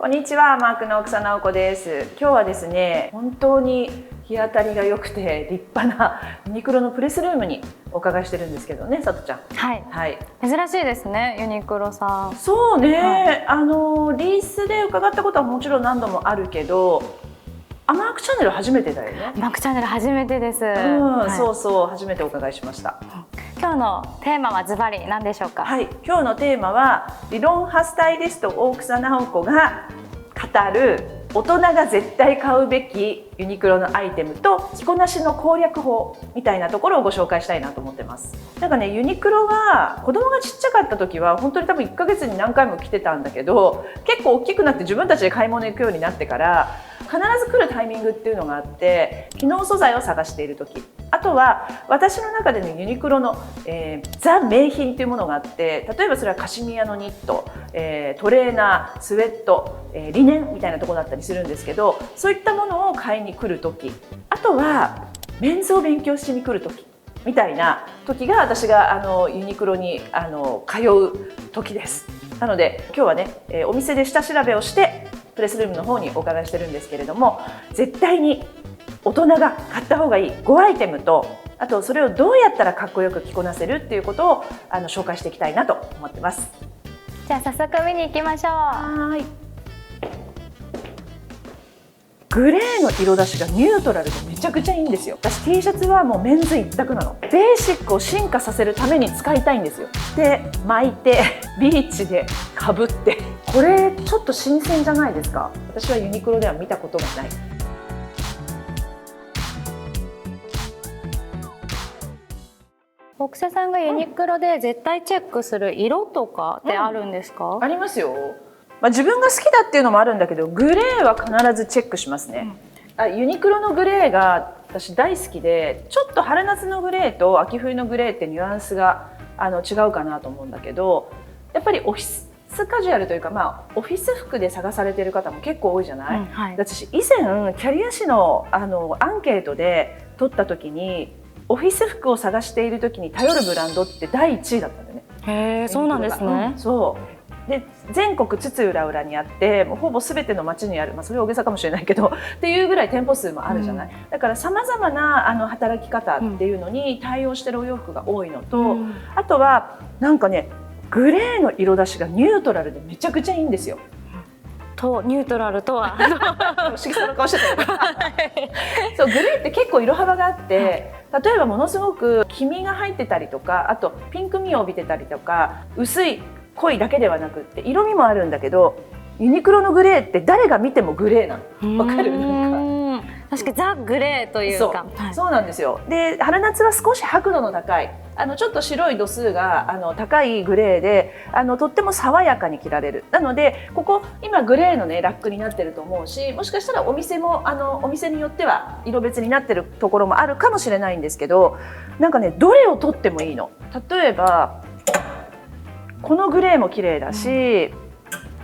こんにちは、マークの草直子です。今日はですね、本当に日当たりが良くて立派なユニクロのプレスルームにお伺いしてるんですけどね、さとちゃん。はい。珍しいですね、ユニクロさん。そうね、リースで伺ったことはもちろん何度もあるけど、アマークチャンネル初めてだよね。アマークチャンネル初めてです。そうそう、初めてお伺いしました。今日のテーマはズバリ何でしょうか？はい、今日のテーマは理論派スタイリスト大草直子が語る大人が絶対買うべきユニクロのアイテムと着こなしの攻略法みたいなところをご紹介したいなと思ってます。なんかね、ユニクロは子供がちっちゃかった時は本当に多分1ヶ月に何回も来てたんだけど、結構大きくなって自分たちで買い物行くようになってから必ず来るタイミングっていうのがあって、機能素材を探している時、あとは私の中でのユニクロの、ザ名品というものがあって、例えばそれはカシミヤのニット、トレーナー、スウェット、リネンみたいなところだったりするんですけど、そういったものを買いに来る時、あとはメンズを勉強しに来る時みたいな時が私がユニクロに通う時です。なので今日はね、お店で下調べをしてプレスルームの方にお伺いしてるんですけれども、絶対に大人が買った方がいい5アイテムと、あとそれをどうやったらかっこよく着こなせるっていうことを紹介していきたいなと思ってます。じゃあ早速見に行きましょう。はい。グレーの色出しがニュートラルでめちゃくちゃいいんですよ。私 T シャツはもうメンズ一択なの。ベーシックを進化させるために使いたいんですよ。で、巻いてビーチでかぶって、これちょっと新鮮じゃないですか？私はユニクロでは見たことがない。大草さんがユニクロで絶対チェックする色とかってあるんですか？ありますよ。自分が好きだっていうのもあるんだけど、グレーは必ずチェックしますね。ユニクロのグレーが私大好きで、ちょっと春夏のグレーと秋冬のグレーってニュアンスが違うかなと思うんだけど、やっぱりオフィスカジュアルというか、オフィス服で探されている方も結構多いじゃない？私以前キャリア誌のアンケートで取った時に、オフィス服を探している時に頼るブランドって第1位だったんだよね。へえ、そうなんですね。そうで、全国津々浦々にあって、もうほぼ全ての街にある、それは大げさかもしれないけどっていうぐらい店舗数もあるじゃない。だからさまざまな働き方っていうのに対応してるお洋服が多いのと、あとはなんかね、グレーの色出しがニュートラルでめちゃくちゃいいんですよ。とニュートラルとは不思議そうな顔してたよそう、グレーって結構色幅があって、例えばものすごく黄みが入ってたりとか、あとピンクみを帯びてたりとか、薄い濃いだけではなくって色味もあるんだけど、ユニクロのグレーって誰が見てもグレーなの。わかる？なんか確かにザ・グレーというか、そうなんですよ。で、春夏は少し白度の高いちょっと白い度数が高いグレーでとっても爽やかに着られる。なのでここ今グレーのねラックになってると思うし、もしかしたらお店もお店によっては色別になってるところもあるかもしれないんですけど、なんかね、どれを取ってもいいの。例えばこのグレーも綺麗だし、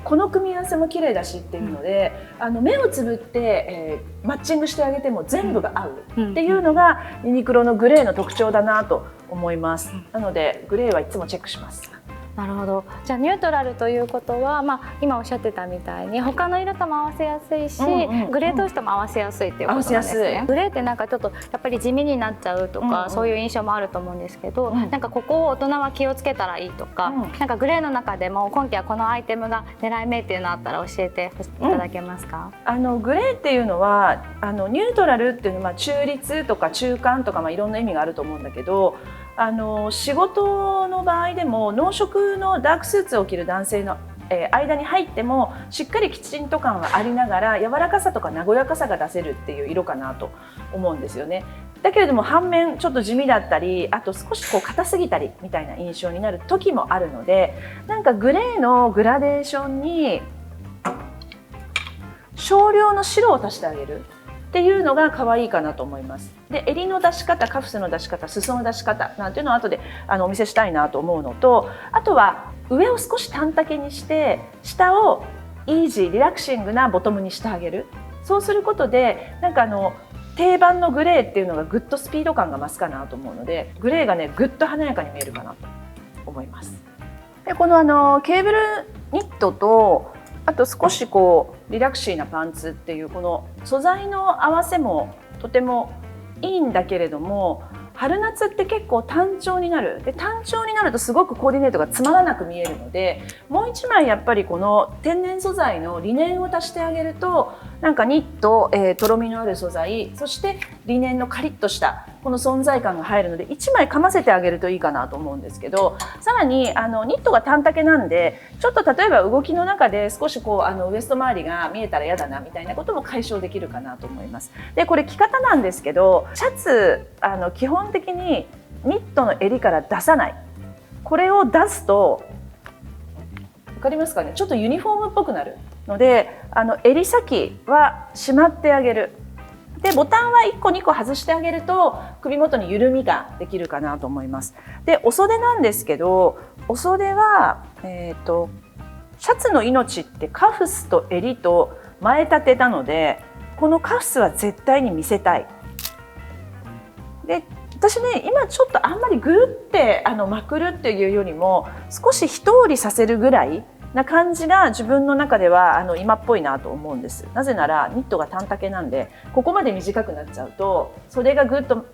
この組み合わせも綺麗だしっていうので、目をつぶって、マッチングしてあげても全部が合うっていうのがユニクロのグレーの特徴だなと思います。なのでグレーはいつもチェックします。なるほど。じゃあニュートラルということは、今おっしゃってたみたいに他の色とも合わせやすいし、グレー同士とも合わせやすいっていうことなんですね。グレーってなんかちょっとやっぱり地味になっちゃうとか、そういう印象もあると思うんですけど、なんかここを大人は気をつけたらいいとか、なんかグレーの中でも今季はこのアイテムが狙い目っていうのあったら教えていただけますか？グレーっていうのはニュートラルっていうのは中立とか中間とか、いろんな意味があると思うんだけど、仕事の場合でも濃色のダークスーツを着る男性の間に入ってもしっかりきちんと感はありながら、柔らかさとか和やかさが出せるっていう色かなと思うんですよね。だけれども反面ちょっと地味だったり、あと少し硬すぎたりみたいな印象になる時もあるので、なんかグレーのグラデーションに少量の白を足してあげるっていうのが可愛いかなと思います。で、襟の出し方、カフスの出し方、裾の出し方なんていうのを後でお見せしたいなと思うのと、あとは上を少し短丈にして下をイージーリラクシングなボトムにしてあげる。そうすることでなんか定番のグレーっていうのがぐっとスピード感が増すかなと思うので、グレーがねぐっと華やかに見えるかなと思います。で、このケーブルニットとあと少しこうリラクシーなパンツっていうこの素材の合わせもとてもいいんだけれども、春夏って結構単調になる。で、単調になるとすごくコーディネートがつまらなく見えるので、もう一枚やっぱりこの天然素材のリネンを足してあげると、なんかニット、とろみのある素材、そしてリネンのカリッとしたこの存在感が入るので、1枚かませてあげるといいかなと思うんですけど、さらにニットが短丈なんで、ちょっと例えば動きの中で少しこうウエスト周りが見えたら嫌だなみたいなことも解消できるかなと思います。で、これ着方なんですけど、シャツ基本的にニットの襟から出さない。これを出すと分かりますかね、ちょっとユニフォームっぽくなるので、襟先はしまってあげる。で、ボタンは1個2個外してあげると首元に緩みができるかなと思います。で、お袖なんですけど、お袖は、シャツの命ってカフスと襟と前立てなので、このカフスは絶対に見せたい。で、私ね、今ちょっとあんまりぐるってまくるっていうよりも少し一折りさせるぐらいな感じが自分の中では今っぽいなと思うんです。なぜならニットが短丈なんで、ここまで短くなっちゃうと袖がぐっと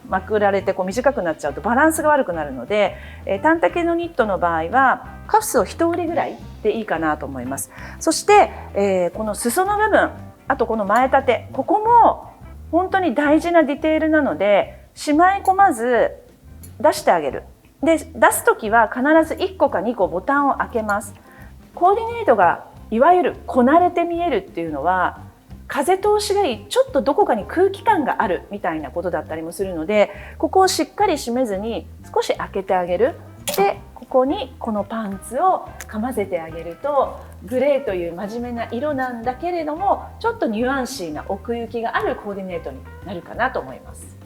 まくられてこう短くなっちゃうとバランスが悪くなるので、短丈のニットの場合はカフスを一折りぐらいでいいかなと思います。そして、この裾の部分、あとこの前立て、ここも本当に大事なディテールなので、しまい込まず出してあげる。で、出す時は必ず1個か2個ボタンを開けます。コーディネートがいわゆるこなれて見えるっていうのは、風通しがいい、ちょっとどこかに空気感があるみたいなことだったりもするので、ここをしっかり締めずに少し開けてあげる。で、ここにこのパンツをかませてあげると、グレーという真面目な色なんだけれども、ちょっとニュアンシーな奥行きがあるコーディネートになるかなと思います。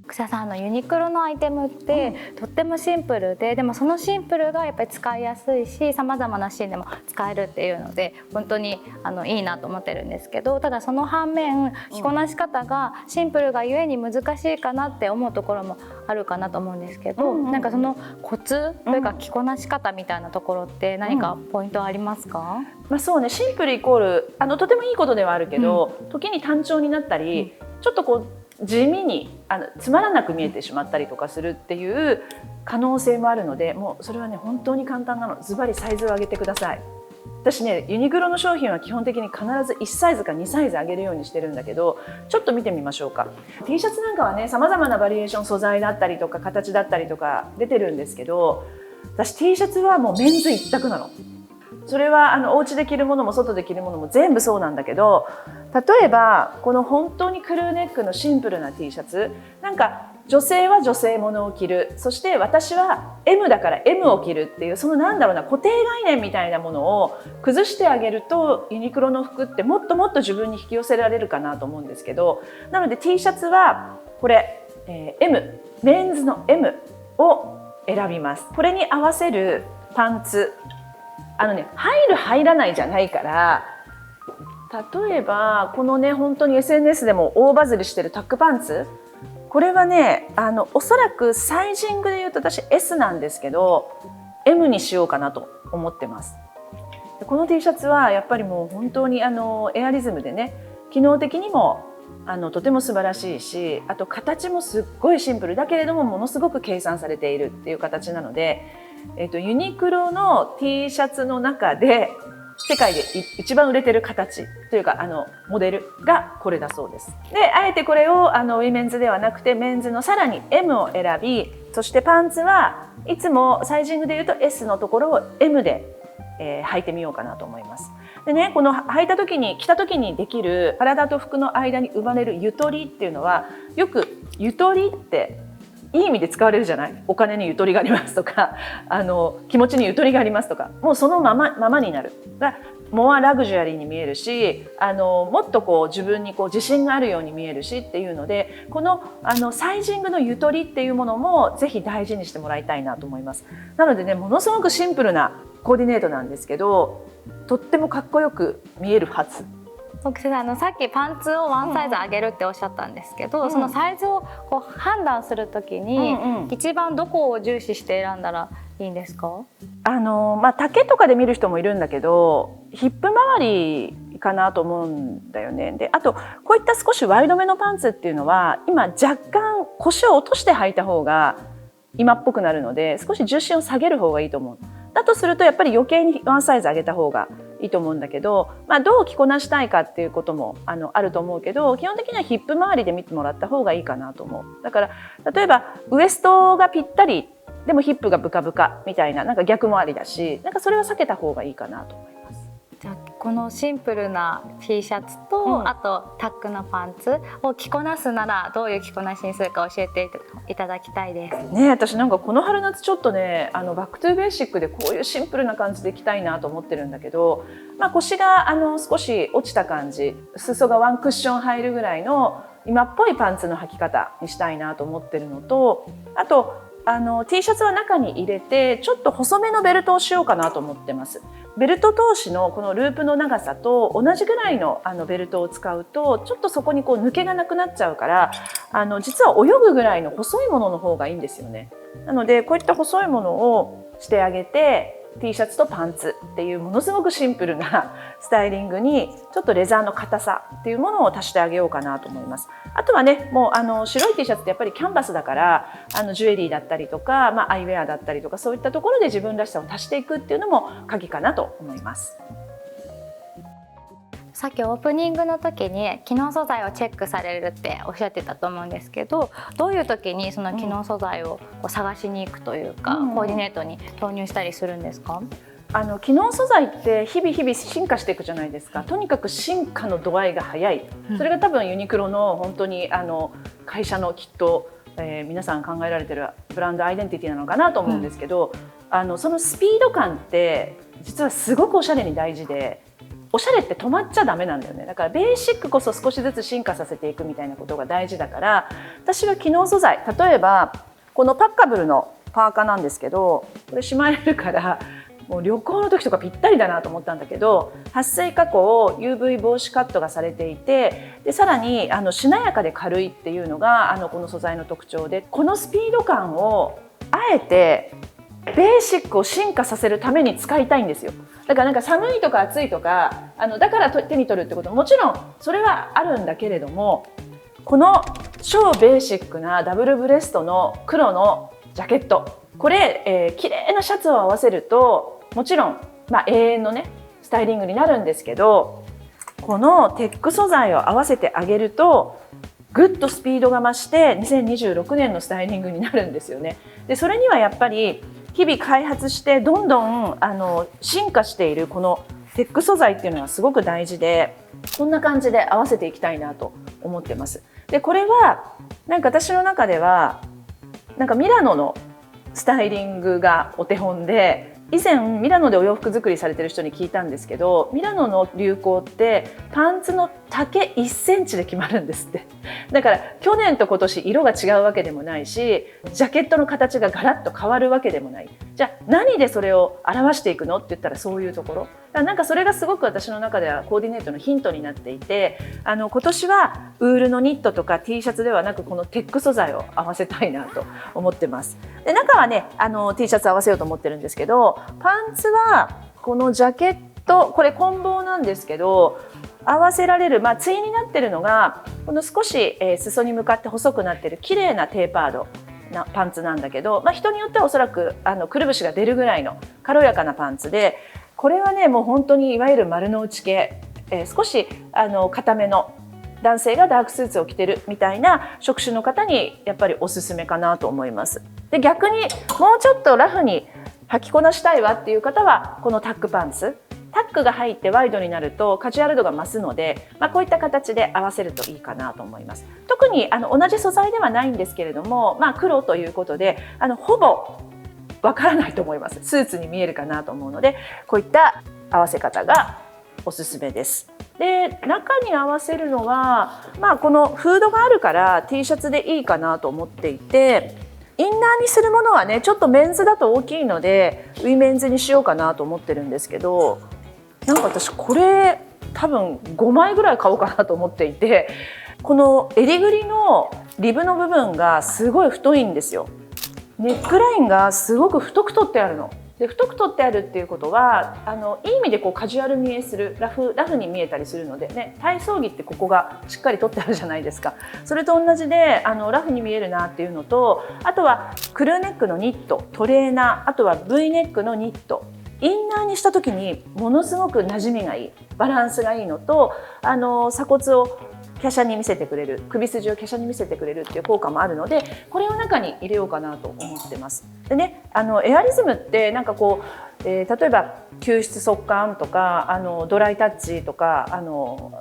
草さん、ユニクロのアイテムって、とってもシンプルで、でもそのシンプルがやっぱり使いやすいし、さまざまなシーンでも使えるっていうので本当にいいなと思ってるんですけど、ただその反面着こなし方がシンプルがゆえに難しいかなって思うところもあるかなと思うんですけど、なんかそのコツというか着こなし方みたいなところって何かポイントありますか？そうね、シンプルイコールとてもいいことではあるけど、時に単調になったり、ちょっとこう地味につまらなく見えてしまったりとかするっていう可能性もあるので、もうそれはね本当に簡単なの。ズバリサイズを上げてください。私ね、ユニクロの商品は基本的に必ず1サイズか2サイズ上げるようにしてるんだけど、ちょっと見てみましょうか。 T シャツなんかはね、さまざまなバリエーション、素材だったりとか形だったりとか出てるんですけど、私 T シャツはもうメンズ一択なの。それはお家で着るものも外で着るものも全部そうなんだけど、例えばこの本当にクルーネックのシンプルな T シャツ、なんか女性は女性ものを着る、そして私は M だから M を着るっていう、そのなんだろうな、固定概念みたいなものを崩してあげると、ユニクロの服ってもっともっと自分に引き寄せられるかなと思うんですけど、なので T シャツはこれ、M、メンズの M を選びます。これに合わせるパンツ、入る入らないじゃないから、例えばこのね、本当に SNS でも大バズりしてるタックパンツ、これはね、おそらくサイジングで言うと私 S なんですけど M にしようかなと思ってます。この T シャツはやっぱりもう本当にエアリズムでね、機能的にもとても素晴らしいし、あと形もすっごいシンプルだけれどもものすごく計算されているっていう形なので、ユニクロの T シャツの中で世界で一番売れてる形というかモデルがこれだそうです。で、あえてこれをウィメンズではなくてメンズのさらに M を選び、そしてパンツはいつもサイジングでいうと S のところを M で、履いてみようかなと思います。でね、この履いた時に着た時にできる体と服の間に生まれるゆとりっていうのは、よくゆとりっていい意味で使われるじゃない。お金にゆとりがありますとか気持ちにゆとりがありますとか、もうそのままになる。モアラグジュアリーに見えるし、もっとこう自分にこう自信があるように見えるしっていうので、このサイジングのゆとりっていうものもぜひ大事にしてもらいたいなと思います。なのでね、ものすごくシンプルなコーディネートなんですけど、とってもかっこよく見えるはず。さっきパンツをワンサイズ上げるっておっしゃったんですけど、そのサイズをこう判断するときに、一番どこを重視して選んだらいいんですか？丈とかで見る人もいるんだけど、ヒップ周りかなと思うんだよね。で、あとこういった少しワイドめのパンツっていうのは今若干腰を落として履いた方が今っぽくなるので、少し重心を下げる方がいいと思う。だとするとやっぱり余計にワンサイズ上げた方がいいと思うんだけど、どう着こなしたいかっていうこともあると思うけど、基本的にはヒップ周りで見てもらった方がいいかなと思う。だから例えばウエストがぴったりでもヒップがブカブカみたいな、なんか逆もありだし、なんかそれは避けた方がいいかなと思います。じゃあこのシンプルな T シャツと、あとタックのパンツを着こなすならどういう着こなしにするか教えていただきたいですね。私なんかこの春夏ちょっとね、バックトゥーベーシックでこういうシンプルな感じで着たいなと思ってるんだけど、腰が少し落ちた感じ、裾がワンクッション入るぐらいの今っぽいパンツの履き方にしたいなと思ってるのと、あとT シャツは中に入れてちょっと細めのベルトをしようかなと思ってます。ベルト通しのこのループの長さと同じぐらいのベルトを使うとちょっとそこにこう抜けがなくなっちゃうから、実は泳ぐぐらいの細いものの方がいいんですよね。なのでこういった細いものをしてあげて、T シャツとパンツっていうものすごくシンプルなスタイリングにちょっとレザーの硬さっていうものを足してあげようかなと思います。あとはね、もう白い T シャツってやっぱりキャンバスだから、ジュエリーだったりとか、アイウェアだったりとか、そういったところで自分らしさを足していくっていうのも鍵かなと思います。さっきオープニングの時に機能素材をチェックされるっておっしゃってたと思うんですけど、どういう時にその機能素材を探しに行くというか、コーディネートに投入したりするんですか？機能素材って日々進化していくじゃないですか。とにかく進化の度合いが早い。それが多分ユニクロの本当に会社のきっと、皆さん考えられてるブランドアイデンティティなのかなと思うんですけど、そのスピード感って実はすごくおしゃれに大事で、おしゃれって止まっちゃダメなんだよね。だからベーシックこそ少しずつ進化させていくみたいなことが大事だから、私は機能素材、例えばこのパッカブルのパーカーなんですけど、これしまえるからもう旅行の時とかぴったりだなと思ったんだけど、撥水加工 UV 防止カットがされていて、でさらにしなやかで軽いっていうのがこの素材の特徴で、このスピード感をあえてベーシックを進化させるために使いたいんですよ。だからなんか寒いとか暑いとかだから手に取るってことももちろんそれはあるんだけれども、この超ベーシックなダブルブレストの黒のジャケット、これ、綺麗なシャツを合わせるともちろん、永遠のねスタイリングになるんですけど、このテック素材を合わせてあげるとぐっとスピードが増して2026年のスタイリングになるんですよね。でそれにはやっぱり日々開発してどんどん進化しているこのテック素材っていうのがすごく大事で、こんな感じで合わせていきたいなと思ってます。でこれはなんか私の中ではなんかミラノのスタイリングがお手本で、以前ミラノでお洋服作りされてる人に聞いたんですけど、ミラノの流行ってパンツの丈1センチで決まるんですって。だから去年と今年色が違うわけでもないし、ジャケットの形がガラッと変わるわけでもない。じゃあ何でそれを表していくのって言ったらそういうところ。なんかそれがすごく私の中ではコーディネートのヒントになっていて、今年はウールのニットとか T シャツではなくこのテック素材を合わせたいなと思ってます。で中はねT シャツ合わせようと思ってるんですけど、パンツはこのジャケット、これ混紡なんですけど合わせられる、対になってるのがこの少し、裾に向かって細くなってる綺麗なテーパードなパンツなんだけど、人によってはおそらくくるぶしが出るぐらいの軽やかなパンツで、これはねもう本当にいわゆる丸の内系、少し硬めの男性がダークスーツを着てるみたいな職種の方にやっぱりおすすめかなと思います。で逆にもうちょっとラフに履きこなしたいわっていう方はこのタックパンツ、タックが入ってワイドになるとカジュアル度が増すので、こういった形で合わせるといいかなと思います。特に同じ素材ではないんですけれども、黒ということでほぼわからないと思います。スーツに見えるかなと思うので、こういった合わせ方がおすすめです。で中に合わせるのは、このフードがあるから T シャツでいいかなと思っていて、インナーにするものはねちょっとメンズだと大きいのでウィメンズにしようかなと思ってるんですけど、なんか私これ多分5枚ぐらい買おうかなと思っていて、この襟ぐりのリブの部分がすごい太いんですよ。ネックラインがすごく太く取ってあるの。で太く取ってあるっていうことはいい意味でこうカジュアル見えするラフに見えたりするのでね、体操着ってここがしっかり取ってあるじゃないですか。それと同じでラフに見えるなっていうのと、あとはクルーネックのニット、トレーナー、あとは V ネックのニット、インナーにした時にものすごく馴染みがいい、バランスがいいのと鎖骨を華奢に見せてくれる、首筋を華奢に見せてくれるっていう効果もあるので、これを中に入れようかなと思ってます。でね、エアリズムってなんかこう、例えば吸湿速乾とかドライタッチとか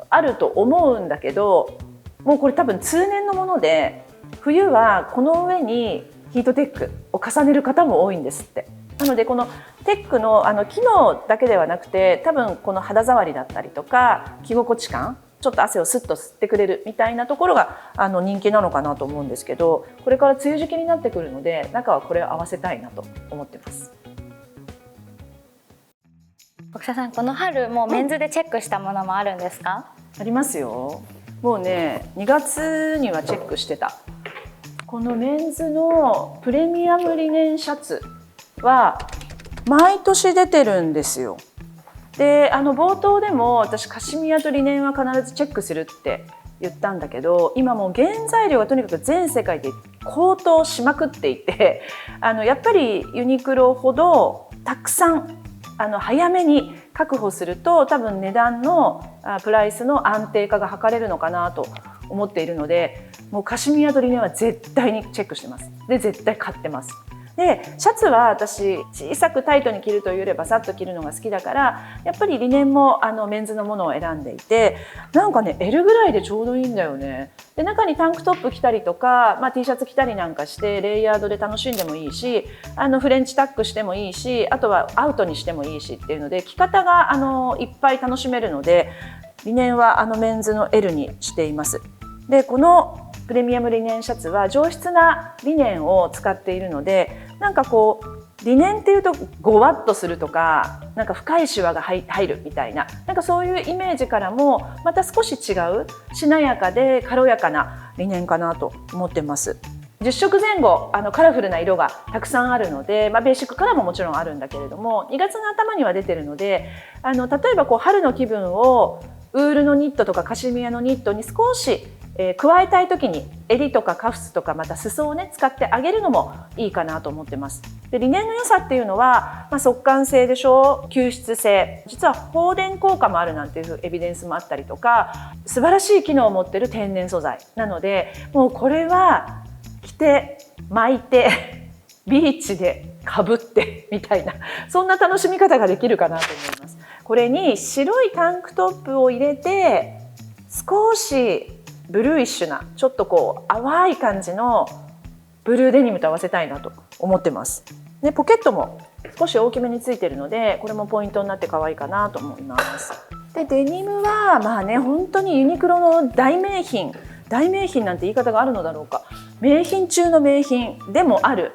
あると思うんだけど、もうこれ多分通年のもので、冬はこの上にヒートテックを重ねる方も多いんですって。なのでこのテックの機能だけではなくて、多分この肌触りだったりとか着心地感、ちょっと汗をスッと吸ってくれるみたいなところが人気なのかなと思うんですけど、これから梅雨時期になってくるので、中はこれを合わせたいなと思ってます。奥田さん、この春もうメンズでチェックしたものもあるんですか？ありますよ。もうね、2月にはチェックしてた。このメンズのプレミアムリネンシャツは毎年出てるんですよ。で冒頭でも私カシミヤとリネンは必ずチェックするって言ったんだけど、今もう原材料がとにかく全世界で高騰しまくっていて、やっぱりユニクロほどたくさん早めに確保すると、多分値段のプライスの安定化が図れるのかなと思っているので、もうカシミヤとリネンは絶対にチェックしてます。で絶対買ってます。でシャツは私小さくタイトに着るというよりバサッと着るのが好きだから、やっぱりリネンもメンズのものを選んでいて、なんかね L ぐらいでちょうどいいんだよね。で中にタンクトップ着たりとか、T シャツ着たりなんかしてレイヤードで楽しんでもいいし、フレンチタックしてもいいし、あとはアウトにしてもいいしっていうので、着方がいっぱい楽しめるので、リネンはメンズの L にしています。でこのプレミアムリネンシャツは上質なリネンを使っているので、なんかこうリネンっていうとゴワッとするとか、なんか深いシワが入るみたいな、なんかそういうイメージからもまた少し違うしなやかで軽やかなリネンかなと思ってます。10色前後カラフルな色がたくさんあるので、ベーシックカラーももちろんあるんだけれども、2月の頭には出てるので、例えばこう春の気分をウールのニットとかカシミヤのニットに少し加えたい時に襟とかカフスとかまた裾をね使ってあげるのもいいかなと思ってます。でリネンの良さっていうのは、速乾性でしょ、吸湿性、実は放電効果もあるなんていうエビデンスもあったりとか、素晴らしい機能を持っている天然素材なので、もうこれは着て巻いてビーチでかぶってみたいな、そんな楽しみ方ができるかなと思います。これに白いタンクトップを入れて、少しブルーイッシュなちょっとこう淡い感じのブルーデニムと合わせたいなと思ってます。でポケットも少し大きめについているので、これもポイントになって可愛いかなと思います。でデニムは本当にユニクロの大名品なんて言い方があるのだろうか、名品中の名品でもある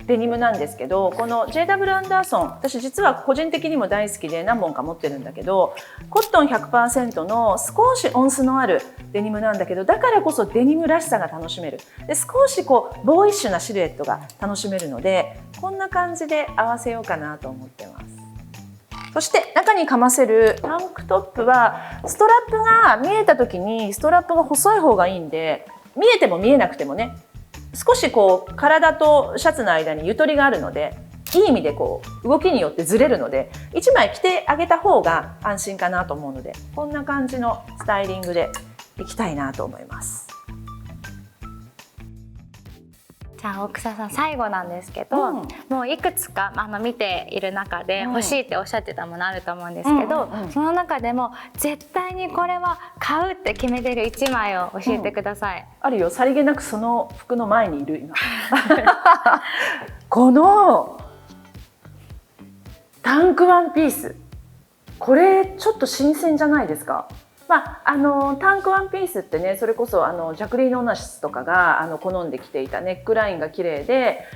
デニムなんですけど、この JW アンダーソン、私実は個人的にも大好きで何本か持ってるんだけど、コットン 100% の少し音数のあるデニムなんだけど、だからこそデニムらしさが楽しめる。で少しこうボーイッシュなシルエットが楽しめるので、こんな感じで合わせようかなと思ってます。そして中にかませるタンクトップは、ストラップが見えた時にストラップが細い方がいいんで、見えても見えなくてもね、少しこう体とシャツの間にゆとりがあるので、いい意味でこう動きによってずれるので、1枚着てあげた方が安心かなと思うので、こんな感じのスタイリングでいきたいなと思います。じゃあ奥田さん、最後なんですけど、もういくつか見ている中で欲しいっておっしゃってたものあると思うんですけど、その中でも絶対にこれは買うって決めてる1枚を教えてください。あるよ、さりげなくその服の前にいる今このタンクワンピース、これちょっと新鮮じゃないですか。タンクワンピースってね、それこそジャクリーン・オナシスとかが好んで着ていた、ネックラインが綺麗で、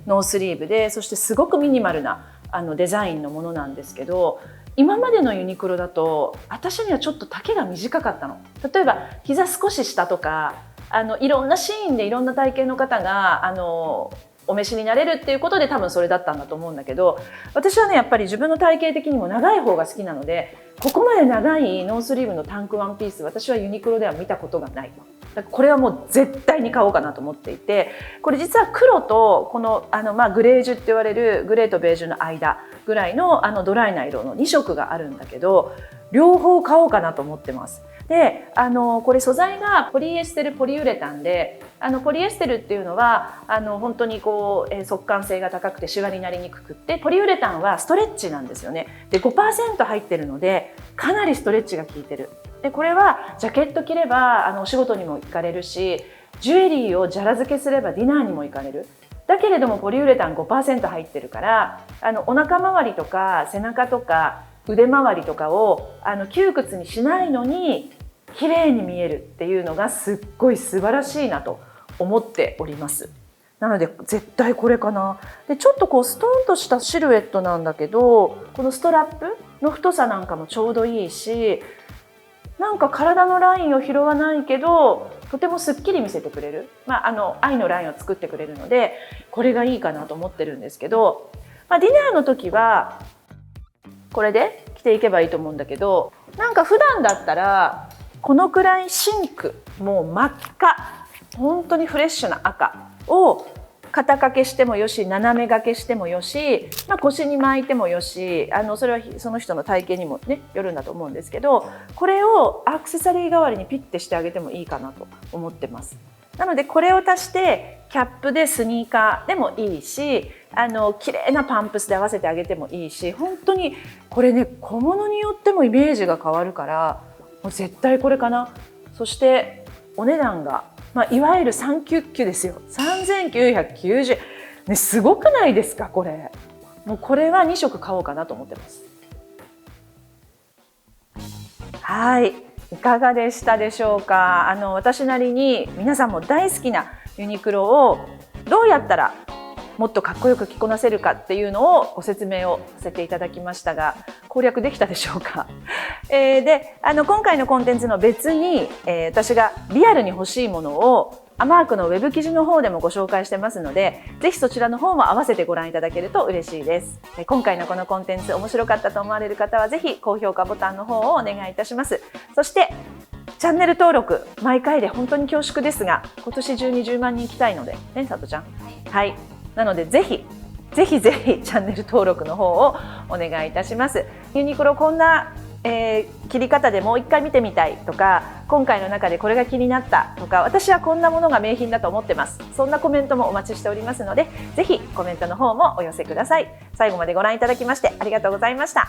ノースリーブで、そしてすごくミニマルなデザインのものなんですけど、今までのユニクロだと私にはちょっと丈が短かったの。例えば膝少し下とか、いろんなシーンでいろんな体型の方が同お召しになれるっていうことで多分それだったんだと思うんだけど、私はねやっぱり自分の体型的にも長い方が好きなので、ここまで長いノースリーブのタンクワンピース、私はユニクロでは見たことがない。だからこれはもう絶対に買おうかなと思っていて、これ実は黒とこのグレージュって言われるグレーとベージュの間ぐらいのドライな色の2色があるんだけど、両方買おうかなと思ってます。でこれ素材がポリエステルポリウレタンで、ポリエステルっていうのは本当にこう、速乾性が高くてシワになりにくくって、ポリウレタンはストレッチなんですよね。で 5% 入ってるのでかなりストレッチが効いてる。でこれはジャケット着ればお仕事にも行かれるし、ジュエリーをじゃら漬けすればディナーにも行かれる。だけれどもポリウレタン 5% 入ってるから、お腹周りとか背中とか腕周りとかを窮屈にしないのに綺麗に見えるっていうのがすっごい素晴らしいなと思っております。なので絶対これかな。でちょっとこうストーンとしたシルエットなんだけど、このストラップの太さなんかもちょうどいいし、なんか体のラインを拾わないけどとてもすっきり見せてくれる、愛のラインを作ってくれるので、これがいいかなと思ってるんですけど、ディナーの時はこれで着ていけばいいと思うんだけど、なんか普段だったらこのくらいシンク、もう真っ赤、本当にフレッシュな赤を肩掛けしてもよし、斜め掛けしてもよし、腰に巻いてもよし、それはその人の体型にもねよるんだと思うんですけど、これをアクセサリー代わりにピッてしてあげてもいいかなと思ってます。なのでこれを足してキャップでスニーカーでもいいし、綺麗なパンプスで合わせてあげてもいいし、本当にこれね小物によってもイメージが変わるから、もう絶対これかな。そしてお値段がいわゆる399ですよ。3990円、ね、すごくないですかこれ。もうこれは2色買おうかなと思ってます。はい、いかがでしたでしょうか。私なりに皆さんも大好きなユニクロをどうやったらもっとかっこよく着こなせるかっていうのをご説明をさせていただきましたが、攻略できたでしょうか。で今回のコンテンツの別に、私がリアルに欲しいものをアマークのウェブ記事の方でもご紹介してますので、ぜひそちらの方も合わせてご覧いただけると嬉しいです。今回のこのコンテンツ面白かったと思われる方はぜひ高評価ボタンの方をお願いいたします。そしてチャンネル登録毎回で本当に恐縮ですが、今年中に10万人行きたいのでね、さとちゃん。はい、なのでぜひチャンネル登録の方をお願いいたします。ユニクロこんな、切り方でもう一回見てみたいとか、今回の中でこれが気になったとか、私はこんなものが名品だと思ってます、そんなコメントもお待ちしておりますので、ぜひコメントの方もお寄せください。最後までご覧いただきましてありがとうございました。